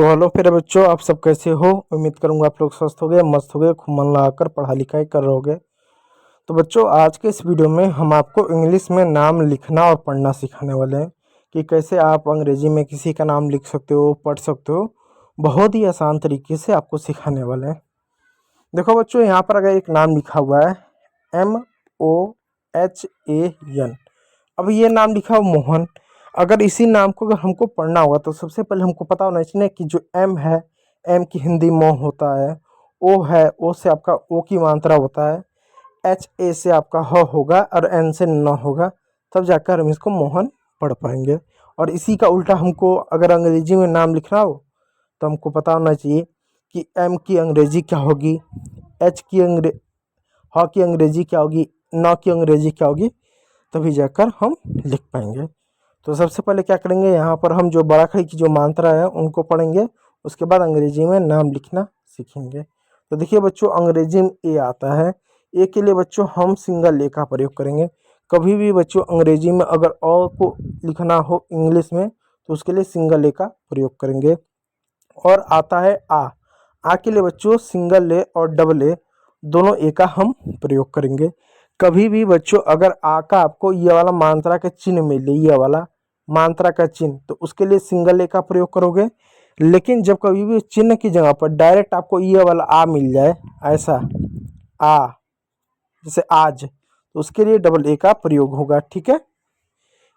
तो हेलो फिर बच्चों, आप सब कैसे हो। उम्मीद करूंगा आप लोग स्वस्थ हो गए, मस्त हो गए, खूब मन लगाकर पढ़ाई लिखाई कर रहे होगे। तो बच्चों, आज के इस वीडियो में हम आपको इंग्लिश में नाम लिखना और पढ़ना सिखाने वाले हैं कि कैसे आप अंग्रेजी में किसी का नाम लिख सकते हो, पढ़ सकते हो। बहुत ही आसान तरीके से आपको सिखाने वाले हैं। देखो बच्चों, यहाँ पर अगर एक नाम लिखा हुआ है MOHAN। अब ये नाम लिखा हुआ मोहन। अगर इसी नाम को अगर हमको पढ़ना होगा तो सबसे पहले हमको पता होना चाहिए कि जो एम है, एम की हिंदी मोह होता है। ओ है, ओ से आपका ओ की मात्रा होता है। एच ए से आपका ह होगा और एन से न होगा, तब जाकर हम इसको मोहन पढ़ पाएंगे। और इसी का उल्टा हमको अगर अंग्रेजी में नाम लिखना हो तो हमको पता होना चाहिए कि एम की अंग्रेजी क्या होगी, एच की ह की अंग्रेजी क्या होगी, न की अंग्रेजी क्या होगी, तभी जाकर हम लिख पाएंगे। तो सबसे पहले क्या करेंगे, यहाँ पर हम जो बड़ा खड़ी की जो मात्रा है उनको पढ़ेंगे, उसके बाद अंग्रेजी में नाम लिखना सीखेंगे। तो देखिए बच्चों, अंग्रेजी में ए आता है। ए के लिए बच्चों हम सिंगल ए का प्रयोग करेंगे। कभी भी बच्चों अंग्रेजी में अगर और को लिखना हो इंग्लिश में तो उसके लिए सिंगल ए का प्रयोग करेंगे। और आता है आ के लिए बच्चों सिंगल ए और डबल ए दोनों ए का हम प्रयोग करेंगे। कभी भी बच्चों अगर आ का आपको ये वाला मात्रा का चिन्ह मिले, ये वाला मात्रा का चिन्ह, तो उसके लिए सिंगल ए का प्रयोग करोगे। लेकिन जब कभी भी चिन्ह की जगह पर डायरेक्ट आपको ये वाला आ मिल जाए, ऐसा आ जैसे आज, तो उसके लिए डबल ए का प्रयोग होगा। ठीक है,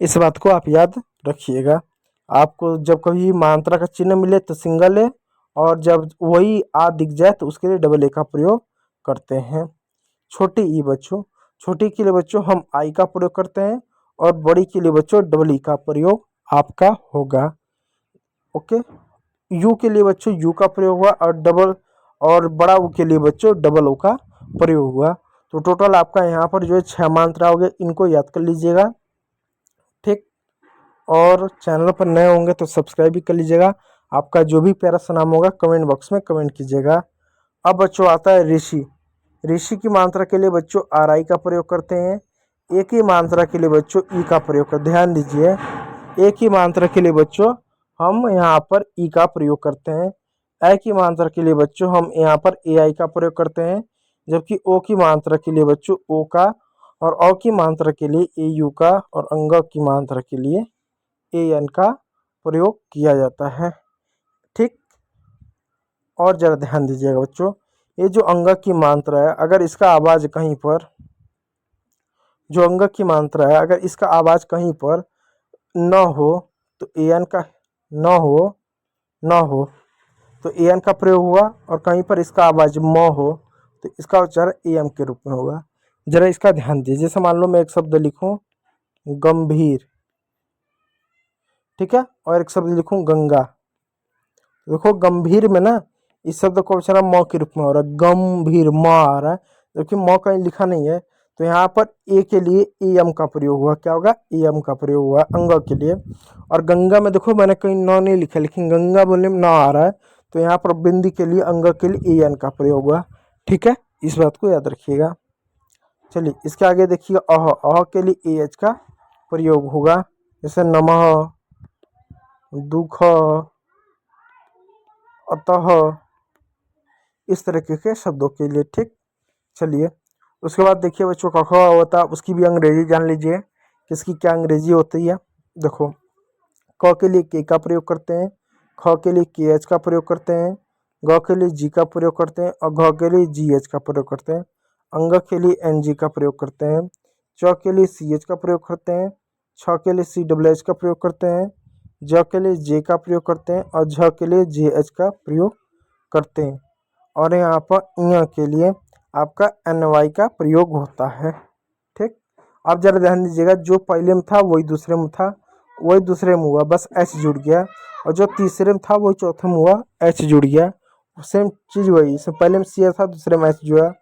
इस बात को आप याद रखिएगा। आपको जब कभी मात्रा का चिन्ह मिले तो सिंगल ए, और जब वही आ दिख जाए तो उसके लिए डबल ए का प्रयोग करते हैं। छोटी ई बच्चों, छोटी के लिए बच्चों हम आई का प्रयोग करते हैं, और बड़ी के लिए बच्चों डबल ई का प्रयोग आपका होगा। ओके, यू के लिए बच्चों यू का प्रयोग हुआ, और बड़ा ऊ के लिए बच्चों डबल ओ का प्रयोग हुआ। तो टोटल आपका यहाँ पर जो है 6 मात्रा हो गए, इनको याद कर लीजिएगा। ठीक, और चैनल पर नए होंगे तो सब्सक्राइब भी कर लीजिएगा। आपका जो भी प्यारा सा नाम होगा कमेंट बॉक्स में कमेंट कीजिएगा। अब बच्चों आता है ऋषि। ऋषि की मात्रा के लिए बच्चों आर आई का प्रयोग करते हैं। एक ही मात्रा के लिए बच्चों ई का प्रयोग कर, ध्यान दीजिए, एक ही मात्रा के लिए बच्चों हम यहाँ पर ई का प्रयोग करते हैं। ए की मात्रा के लिए बच्चों हम यहाँ पर ए आई का प्रयोग करते हैं, जबकि ओ की मात्रा के लिए बच्चों ओ का, और औ की मात्रा के लिए ए यू का, और अंग की मात्रा के लिए ए एन का प्रयोग किया जाता है। ठीक, और जरा ध्यान दीजिएगा बच्चों, ये जो अंग की मात्रा है, अगर इसका आवाज कहीं पर, जो अंग की मात्रा है अगर इसका आवाज कहीं पर न हो तो ए एन का, न हो तो ए एन का प्रयोग हुआ, और कहीं पर इसका आवाज म हो तो इसका उच्चारण ए एम के रूप में होगा। जरा इसका ध्यान दीजिए। जैसे मान लो मैं एक शब्द लिखूं गंभीर, ठीक है, और एक शब्द लिखूं गंगा। देखो गंभीर में ना इस शब्द को उच्चारण म के रूप में हो रहा है, गंभीर म आ रहा है, जबकि म कहीं लिखा नहीं है। तो यहाँ पर ए के लिए ए एम का प्रयोग हुआ, क्या होगा, ए एम का प्रयोग हुआ अंग के लिए। और गंगा में देखो मैंने कहीं न नहीं लिखा, लेकिन गंगा बोलने में न आ रहा है, तो यहाँ पर बिंदी के लिए अंग के लिए ए एन का प्रयोग हुआ। ठीक है, इस बात को याद रखिएगा। चलिए इसके आगे देखिए, अह के लिए ए एच का प्रयोग होगा, जैसे नमः, दुख, अतः, इस तरीके के शब्दों के लिए। ठीक, चलिए उसके बाद देखिए बच्चों क ख होता है, उसकी भी अंग्रेजी जान लीजिए कि इसकी क्या अंग्रेजी होती है। देखो क के लिए के का प्रयोग करते हैं, ख के लिए के एच का प्रयोग करते हैं, ग के लिए जी का प्रयोग करते हैं, और घ के लिए जी एच का प्रयोग करते हैं। अंग के लिए एन जी का प्रयोग करते हैं, च के लिए सी एच का प्रयोग करते हैं, छ के लिए सी डब्ल्यू एच का प्रयोग करते हैं, ज के लिए जे का प्रयोग करते हैं, और झ के लिए जे एच का प्रयोग करते हैं। और यहाँ पर इ के लिए आपका एन वाई का प्रयोग होता है। ठीक, अब जरा ध्यान दीजिएगा, जो पहले में था वही दूसरे में था, वही दूसरे में हुआ, बस एच जुड़ गया, और जो तीसरे में था वही चौथे में हुआ, एच जुड़ गया। सेम चीज़ वही, इससे पहले में सी था, दूसरे में एच जुड़ा,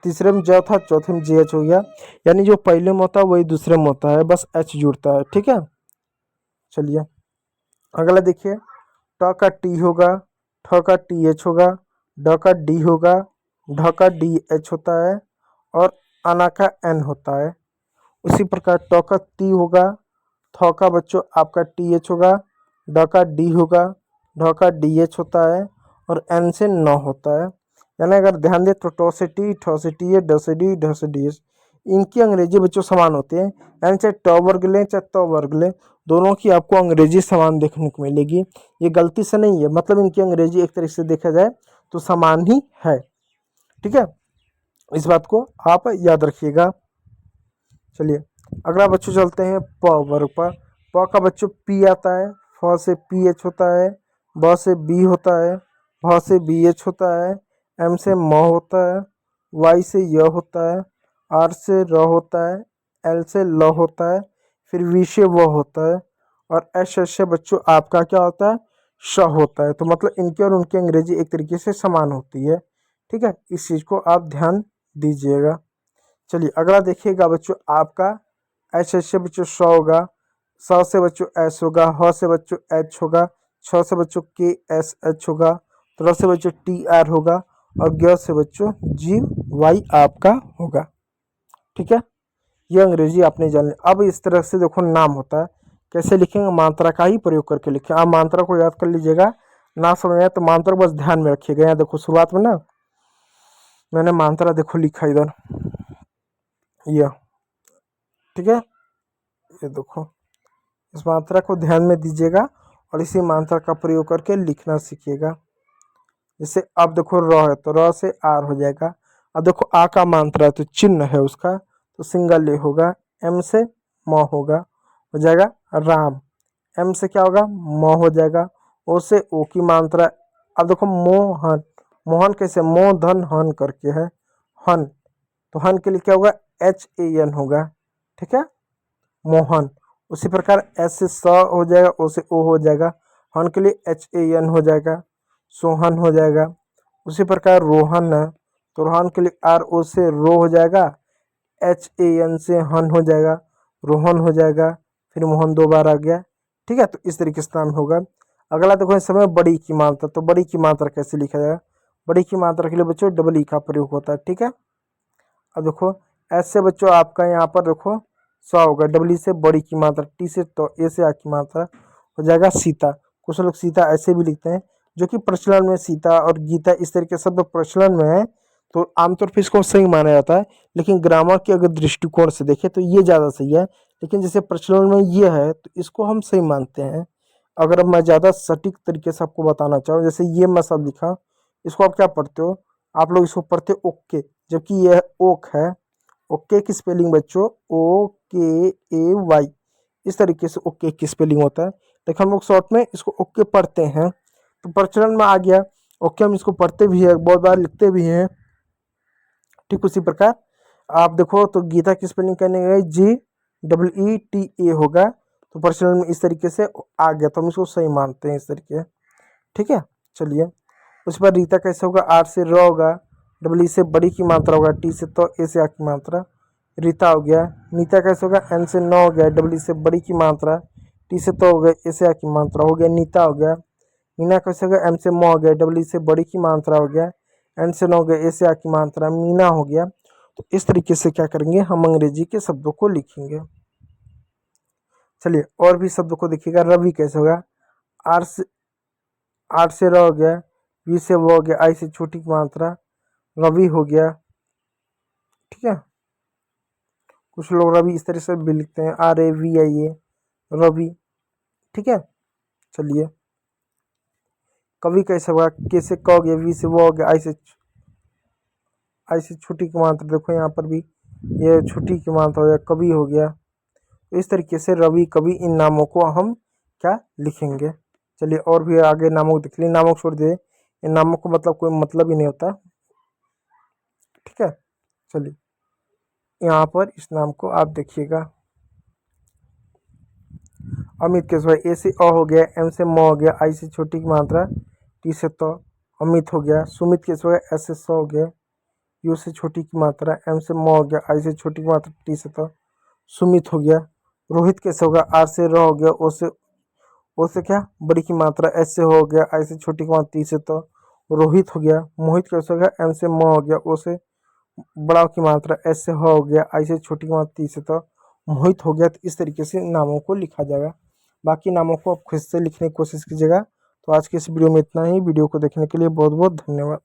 तीसरे में ज था, चौथे में जी एच हो गया। यानी जो पहले में होता है वही दूसरे में होता है, बस एच जुड़ता है। ठीक है, चलिए अगला देखिए, ट का टी होगा, ठ का टी एच होगा, ड का डी होगा, ढ का डी एच होता है, और अना का एन होता है। उसी प्रकार ट का ती होगा, थ का बच्चों आपका टी एच होगा, ड का डी होगा, ढ का DH होता है और N से न होता है। यानी अगर ध्यान दे तो ट से टी, ठ से टी, ड से डी, ढ से DH, इनकी अंग्रेजी बच्चों समान होती है। यानी चाहे ट वर्ग लें चाहे त वर्ग लें, दोनों की आपको अंग्रेजी समान देखने को मिलेगी। ये गलती से नहीं है, मतलब इनकी अंग्रेजी एक तरीके से देखा जाए तो समान ही है। ठीक है, इस बात को आप याद रखिएगा। चलिए अगला बच्चों चलते हैं प वर्ग पर। प का बच्चों पी आता है, फ से PH होता है, ब से B होता है, भ से BH होता है, M से म होता है, Y से य होता है, R से र होता है, L से ल होता है, फिर V से व होता है, और S से बच्चों आपका क्या होता है, श होता है। तो मतलब इनकी और उनकी अंग्रेजी एक तरीके से समान होती है। ठीक है, इस चीज़ को आप ध्यान दीजिएगा। चलिए अगला देखिएगा बच्चों आपका एच से बच्चों स होगा, स से बच्चों एस होगा, ह से बच्चों एच होगा, छ से बच्चों KSH होगा, र से बच्चों TR होगा, और ग से बच्चों GY आपका होगा। ठीक है, ये अंग्रेजी आपने जान ली। अब इस तरह से देखो नाम होता है, कैसे लिखेंगे, मात्रा का ही प्रयोग करके लिखें। आप मात्रा को याद कर लीजिएगा, ना समझ आए तो मात्रा को बस ध्यान में रखिएगा। यहाँ देखो शुरुआत में ना मैंने मात्रा देखो लिखा इधर, यह ठीक है, ये देखो, इस मात्रा को ध्यान में दीजिएगा और इसी मात्रा का प्रयोग करके लिखना सीखिएगा। जैसे अब देखो र है तो र से आर हो जाएगा। अब देखो आ का मात्रा है तो चिन्ह है उसका, तो सिंगल ए होगा। M से म होगा, हो जाएगा राम। M से क्या होगा, म हो जाएगा। ओ से ओ की मात्रा, अब देखो मोहन, मोहन कैसे, मो धन हन करके है, हन, तो हन के लिए क्या होगा, HAN होगा। ठीक है, मोहन। उसी प्रकार एस से स हो जाएगा, ओ से ओ हो जाएगा, हन के लिए HAN हो जाएगा, सोहन हो जाएगा। उसी प्रकार रोहन है तो रोहन के लिए RO से रो हो जाएगा, HAN से हन हो जाएगा, रोहन हो जाएगा, फिर मोहन दो बार आ गया। ठीक है, तो इस तरीके से नाम होगा। अगला देखो इस समय बड़ी की मात्रा, तो बड़ी की मात्रा कैसे लिखा जाएगा, बड़ी की मात्रा के लिए बच्चों डबल ई का प्रयोग होता है। ठीक है, अब देखो एस से बच्चों आपका यहाँ पर देखो 100 होगा, डबल ई से बड़ी की मात्रा, टी से तो ए से आ की मात्रा हो जाएगा सीता। कुछ लोग सीता ऐसे भी लिखते हैं, जो कि प्रचलन में सीता और गीता इस तरीके शब्द प्रचलन में है, तो आमतौर पर इसको सही माना जाता है। लेकिन ग्रामर के अगर दृष्टिकोण से देखें तो ये ज़्यादा सही है, लेकिन जैसे प्रचलन में ये है तो इसको हम सही मानते हैं। अगर मैं ज़्यादा सटीक तरीके से आपको बताना चाहूँ, जैसे ये मैं सब लिखा, इसको आप क्या पढ़ते हो, आप लोग इसको पढ़ते हो ओके, जबकि यह ओक है। ओके की स्पेलिंग बच्चों OKAY, इस तरीके से ओके की स्पेलिंग होता है, लेकिन हम लोग शॉर्ट में इसको ओके पढ़ते हैं, तो प्रचलन में आ गया ओके, हम इसको पढ़ते भी है, बहुत बार लिखते भी हैं। ठीक उसी प्रकार आप देखो तो गीता की स्पेलिंग करने गए GEETA होगा, तो प्रचलन में इस तरीके से आ गया, तो हम इसको सही मानते हैं इस तरीके। ठीक है, चलिए उस पर रीता कैसे होगा, R से र होगा, डबल ई से बड़ी की मात्रा होगा, टी से तो ए से आ की मात्रा, रीता हो गया। नीता कैसे होगा, N से न हो गया, डबल ई से बड़ी की मात्रा, टी से तो हो गया, ए से आ की मात्रा हो गया, नीता हो गया। मीना कैसे होगा, M से म हो गया, डबल ई से बड़ी की मात्रा हो गया, N से न हो गया, ए से आ की मात्रा, मीना हो गया। तो इस तरीके से क्या करेंगे, हम अंग्रेजी के शब्दों को लिखेंगे। चलिए और भी शब्दों को देखिएगा, रवि कैसे होगा, आर से र हो गया, वी से वो हो गया, आई से छोटी की मात्रा, रवि हो गया। ठीक है, कुछ लोग रवि इस तरह से भी लिखते हैं, RAVIA, रवि। ठीक है, चलिए कवि कैसे होगा, के से क हो गया, वी से वो हो गया, आई से छोटी की मात्रा, देखो यहाँ पर भी ये छोटी की मात्रा हो गया, कवि हो गया। तो इस तरीके से रवि, कवि, इन नामों को हम क्या लिखेंगे। चलिए और भी आगे नामों को देख लिए, नामों को छोड़ दे, इन नामों को मतलब कोई मतलब ही नहीं होता। ठीक है, चलिए यहाँ पर इस नाम को आप देखिएगा, अमित कैसे हुआ, ए से अ हो गया, M से म हो गया, आई से छोटी की मात्रा, टी से तो, अमित हो गया। सुमित कैसे हुआ, S से स हो गया, यू से छोटी की मात्रा, M से म हो गया, आई से छोटी की मात्रा, टी से तो, सुमित हो गया। रोहित कैसे होगा, R से र हो गया, ओ से क्या बड़ी की मात्रा, S से हो गया, आई से छोटी की मात्रा, टी से तो, रोहित हो गया। मोहित कैसे होगा, M से म हो गया, ओ से बड़ा की मात्रा, S से हो गया, आई से छोटी की मात्रा, टी से तो, मोहित हो गया। तो इस तरीके से नामों को लिखा जाएगा। बाकी नामों को आप खुद से लिखने की कोशिश कीजिएगा, तो आज की इस वीडियो में इतना ही। वीडियो को देखने के लिए बहुत बहुत धन्यवाद।